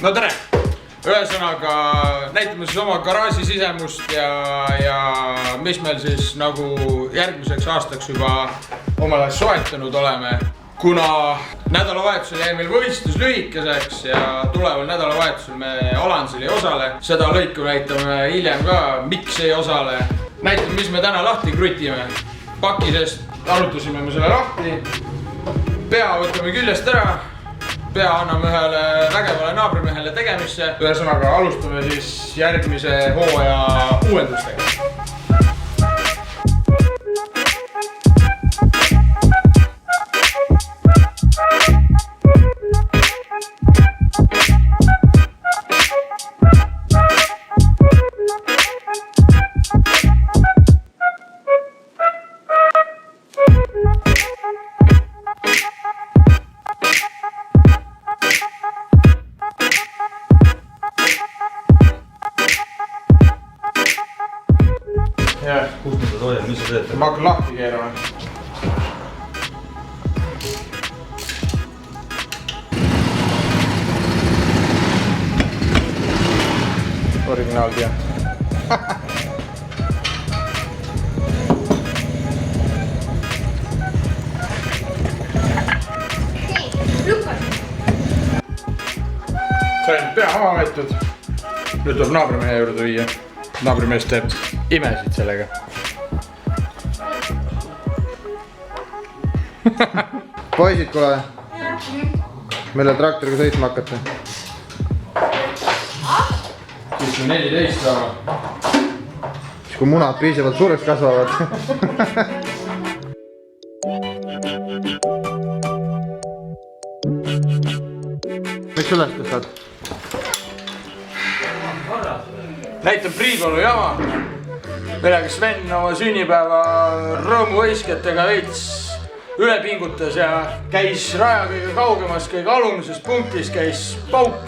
No tere! Ühesõnaga näitame siis oma garaaži sisemust ja mis meil siis nagu järgmiseks aastaks juba omale soetanud oleme. Kuna nädalavahetusel jäi meil võistlus lühikeseks ja tuleval nädalavahetusel me Alansil ei osale. Seda lõiku näitame hiljem ka, miks ei osale. Näitame, mis me täna lahti krutime. Pakisest arutasime me selle lahti. Pea võtame küljest ära. Pea anname ühele vägevale naabrimehele tegemisse. Ühesõnaga alustame siis järgmise hooaja uuendustega. Kus me seda hoiame, mis sa teed? Ma hakkan lahti keerama. Originaal tea. Sain pea maha võetud. Nüüd tuleb naabrimehe juurde viia. Naabrimees teeb imesid sellega. Poisid, kuule, mille traktoriga sõitma hakkate? Siis on 14 saama. Siis kui munad piisavalt suureks kasvavad. Miks üles tõstad? Näitab Priipalu jama, millega Sven oma sünnipäeva rõõmuvõisketega veits üle pingutas ja käis raja kõige kaugemas, kõige alumises punktis käis pauk.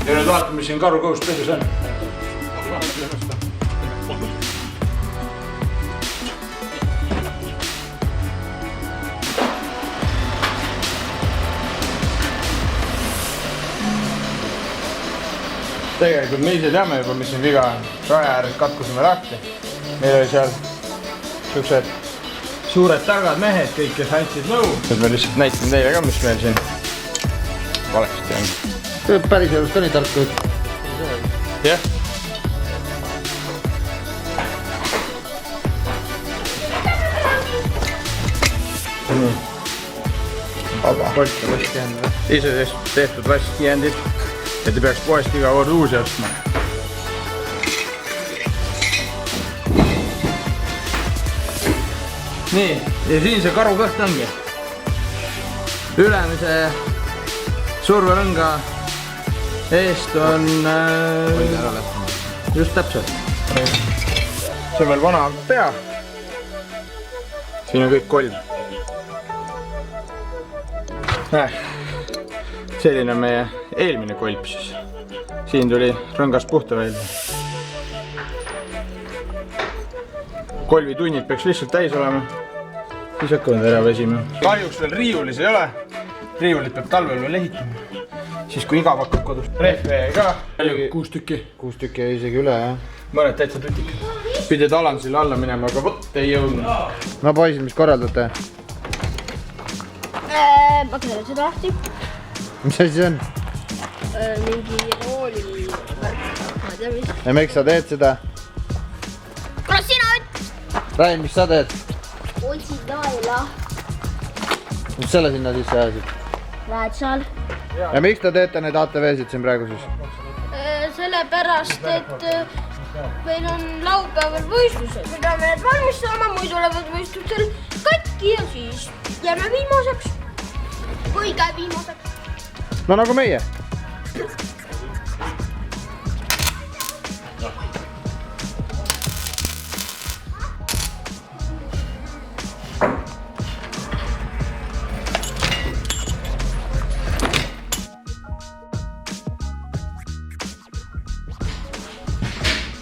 Ja nüüd vaatame, mis siin karukõust põhjus on. Tegelikult me ise teame juba, mis siin viga on. Raja ääres katkusime lahti. Meil oli seal siuksed suured targad mehed, kõik, kes andsid nõu. Nüüd me lihtsalt näitame teile ka, mis meil siin valesti on. Päris elus ka nii tark kõik. Jah. Aga Polka vastijäändid. ise tehtud vastijäändid, et ei peaks poest iga kord uusi ostma. Nii, ja siin see karukõht ongi. Ülemise surverõnga eest on just täpselt. See on veel vana pea. Siin on kõik kolm. Selline on meie eelmine kolp siis. Siin tuli rõngas puhta välja. Kolvitunnid peaks lihtsalt täis olema. Siis hakkavad ära vesima. Kahjuks veel riiulis ei ole. Riiulit peab talvel veel ehitama. Siis kui igav hakkab kodus. Rehve ka. 6 tükki. 6 tükki ja isegi üle, jah. Mõned täitsa tutik. Pidid Alansile alla minema, aga võtt ei jõudnud. No poisid, mis korraldate? Ma teen seda lahti. Mis asi see on? Mingi rooli värk, ma ei tea mis. Ja miks sa teed seda? Kuule sina üt! Rain, mis sa teed? Otsid naela. Mis selle sinna sisse ajasid? Lähed seal? Ja miks te teete neid ATV-sid siin praegu siis? Sellepärast, et meil on laupäeval võistlused. Me peame need valmistama, muidu olevad võistlusel katki ja siis jääme viimaseks. Või käe viimaseks. No nagu meie.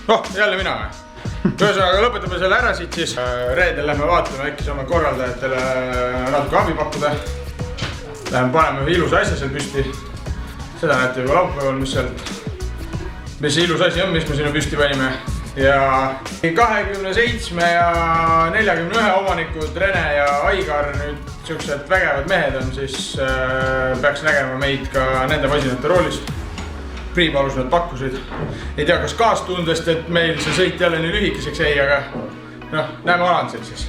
Oh, jälle mina või? Ühesõnaga lõpetame selle ära siit siis. Reedel lähme vaatame, äkki saame korraldajatele natuke abi pakkuda. Lähme paneme ühe ilusa asja seal püsti. Seda näete juba laupäeval, mis ilus asi on, mis me sinna püsti panime. Ja 27 ja 41 omanikud Rene ja Aigar, nüüd siuksed vägevad mehed on, siis peaks nägema meid ka nende masinate roolis. Priipalus nad pakkusid. Ei tea, kas kaastundest, et meil see sõit jälle nii lühikeseks jäi, aga noh, näeme Alansil siis.